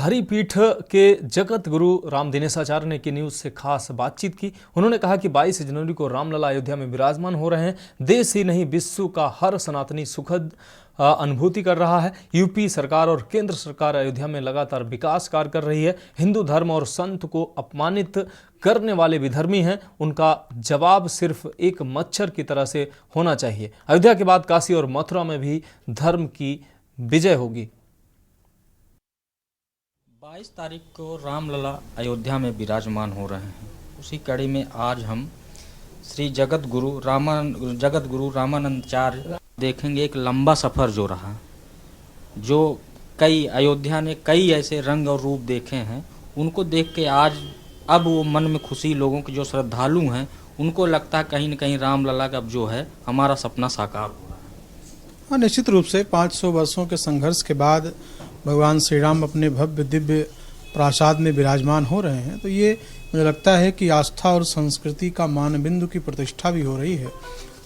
हरिपीठ के जगत गुरु राम दिनेशाचार्य ने की न्यूज से खास बातचीत की। उन्होंने कहा कि 22 जनवरी को रामलला अयोध्या में विराजमान हो रहे हैं। देश ही नहीं विश्व का हर सनातनी सुखद अनुभूति कर रहा है। यूपी सरकार और केंद्र सरकार अयोध्या में लगातार विकास कार्य कर रही है। हिंदू धर्म और संत को अपमानित करने वाले विधर्मी हैं, उनका जवाब सिर्फ एक मच्छर की तरह से होना चाहिए। अयोध्या के बाद काशी और मथुरा में भी धर्म की विजय होगी। 22 तारीख को रामलला अयोध्या में विराजमान हो रहे हैं। उसी कड़ी में आज हम श्री जगत गुरु रामानंदाचार्य देखेंगे। एक लंबा सफ़र जो रहा, जो कई अयोध्या ने कई ऐसे रंग और रूप देखे हैं, उनको देख के आज अब वो मन में खुशी, लोगों के जो श्रद्धालु हैं उनको लगता है कहीं न कहीं रामलला का अब जो है हमारा सपना साकार हुआ है। हाँ, निश्चित रूप से 500 वर्षों के संघर्ष के बाद भगवान श्री राम अपने भव्य दिव्य प्रासाद में विराजमान हो रहे हैं, तो ये मुझे लगता है कि आस्था और संस्कृति का मानबिंदु की प्रतिष्ठा भी हो रही है।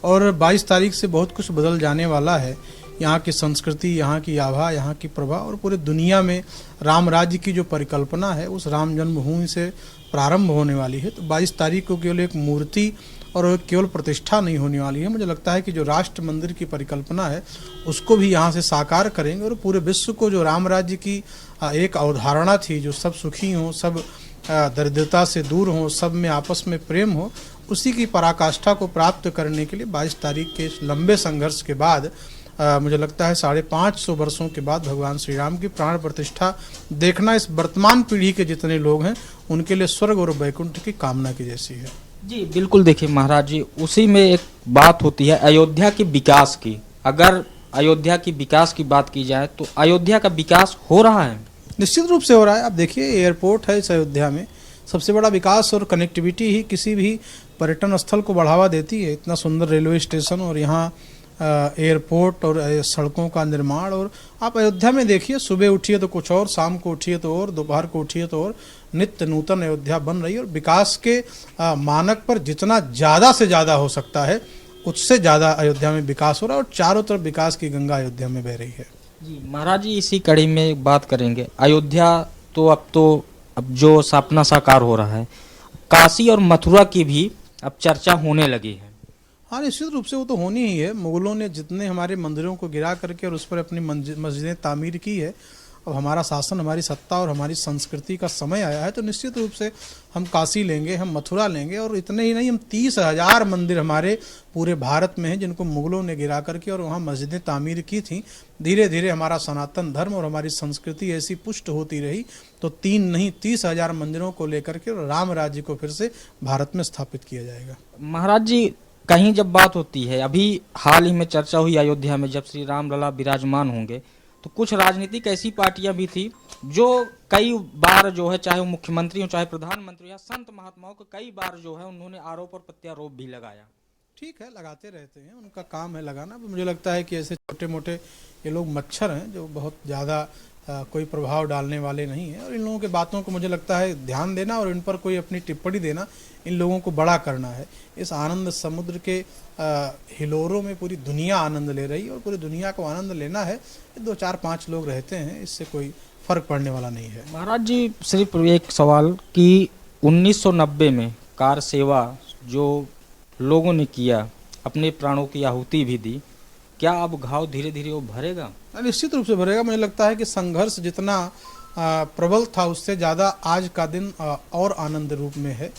और 22 तारीख से बहुत कुछ बदल जाने वाला है। यहाँ की संस्कृति, यहाँ की आभा, यहाँ की प्रभा और पूरे दुनिया में राम राज्य की जो परिकल्पना है उस राम जन्मभूमि से प्रारंभ होने वाली है। तो 22 तारीख को केवल एक मूर्ति और केवल प्रतिष्ठा नहीं होने वाली है। मुझे लगता है कि जो राष्ट्र मंदिर की परिकल्पना है उसको भी यहाँ से साकार करेंगे और पूरे विश्व को जो राम राज्य की एक अवधारणा थी, जो सब सुखी हों, सब दरिद्रता से दूर हों, सब में आपस में प्रेम हो, उसी की पराकाष्ठा को प्राप्त करने के लिए 22 तारीख के इस लंबे संघर्ष के बाद मुझे लगता है 550 वर्षों के बाद भगवान श्री राम की प्राण प्रतिष्ठा देखना इस वर्तमान पीढ़ी के जितने लोग हैं उनके लिए स्वर्ग और वैकुंठ की कामना की जैसी है। जी बिल्कुल। देखिए महाराज जी, उसी में एक बात होती है अयोध्या के विकास की। अगर अयोध्या की विकास की बात की जाए तो अयोध्या का विकास हो रहा है, निश्चित रूप से हो रहा है। आप देखिए, एयरपोर्ट है इस अयोध्या में, सबसे बड़ा विकास और कनेक्टिविटी ही किसी भी पर्यटन स्थल को बढ़ावा देती है। इतना सुंदर रेलवे स्टेशन और यहाँ एयरपोर्ट और सड़कों का निर्माण। और आप अयोध्या में देखिए, सुबह उठिए तो कुछ और, शाम को उठिए तो और, दोपहर को उठिए तो और, नित्य नूतन अयोध्या बन रही है। और विकास के मानक पर जितना ज़्यादा से ज़्यादा हो सकता है उससे ज़्यादा अयोध्या में विकास हो रहा है और चारों तरफ विकास की गंगा अयोध्या में बह रही है। जी महाराज जी, इसी कड़ी में बात करेंगे। अयोध्या तो अब जो सपना साकार हो रहा है, काशी और मथुरा की भी अब चर्चा होने लगी है। हाँ, निश्चित रूप से वो तो होनी ही है। मुगलों ने जितने हमारे मंदिरों को गिरा करके और उस पर अपनी मस्जिदें तामीर की है, अब हमारा शासन, हमारी सत्ता और हमारी संस्कृति का समय आया है, तो निश्चित रूप से हम काशी लेंगे, हम मथुरा लेंगे। और इतने ही नहीं, हम 30,000 मंदिर हमारे पूरे भारत में हैं जिनको मुगलों ने गिरा करके और वहाँ मस्जिदें तामीर की थी। धीरे धीरे हमारा सनातन धर्म और हमारी संस्कृति ऐसी पुष्ट होती रही तो 3 नहीं 30,000 मंदिरों को लेकर के राम राज्य को फिर से भारत में स्थापित किया जाएगा। महाराज जी, कहीं जब बात होती है, अभी हाल ही में चर्चा हुई अयोध्या में जब श्री रामलला विराजमान होंगे, तो कुछ राजनीतिक ऐसी पार्टियां भी थी जो कई बार जो है, चाहे वो मुख्यमंत्री हो, चाहे प्रधानमंत्री या संत महात्माओं को कई बार जो है उन्होंने आरोप और प्रत्यारोप भी लगाया। ठीक है, लगाते रहते हैं, उनका काम है लगाना। मुझे लगता है कि ऐसे छोटे मोटे ये लोग मच्छर हैं जो बहुत ज़्यादा कोई प्रभाव डालने वाले नहीं हैं। और इन लोगों के बातों को मुझे लगता है ध्यान देना और इन पर कोई अपनी टिप्पणी देना, इन लोगों को बड़ा करना है। इस आनंद समुद्र के हिलोरों में पूरी दुनिया आनंद ले रही है और पूरी दुनिया को आनंद लेना है। 2 4 5 लोग रहते हैं, इससे कोई फर्क पड़ने वाला नहीं है। महाराज जी, सिर्फ एक सवाल कि 1990 में कार सेवा जो लोगों ने किया, अपने प्राणों की आहुति भी दी, क्या अब घाव धीरे धीरे वो भरेगा? निश्चित रूप से भरेगा। मुझे लगता है कि संघर्ष जितना प्रबल था उससे ज़्यादा आज का दिन और आनंद रूप में है।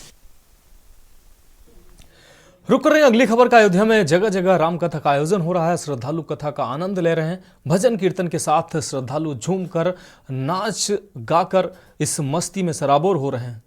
रुक कर रहे हैं अगली खबर का। अयोध्या में जगह जगह राम कथा का आयोजन हो रहा है। श्रद्धालु कथा का आनंद ले रहे हैं। भजन कीर्तन के साथ श्रद्धालु झूमकर, नाच गाकर इस मस्ती में सराबोर हो रहे हैं।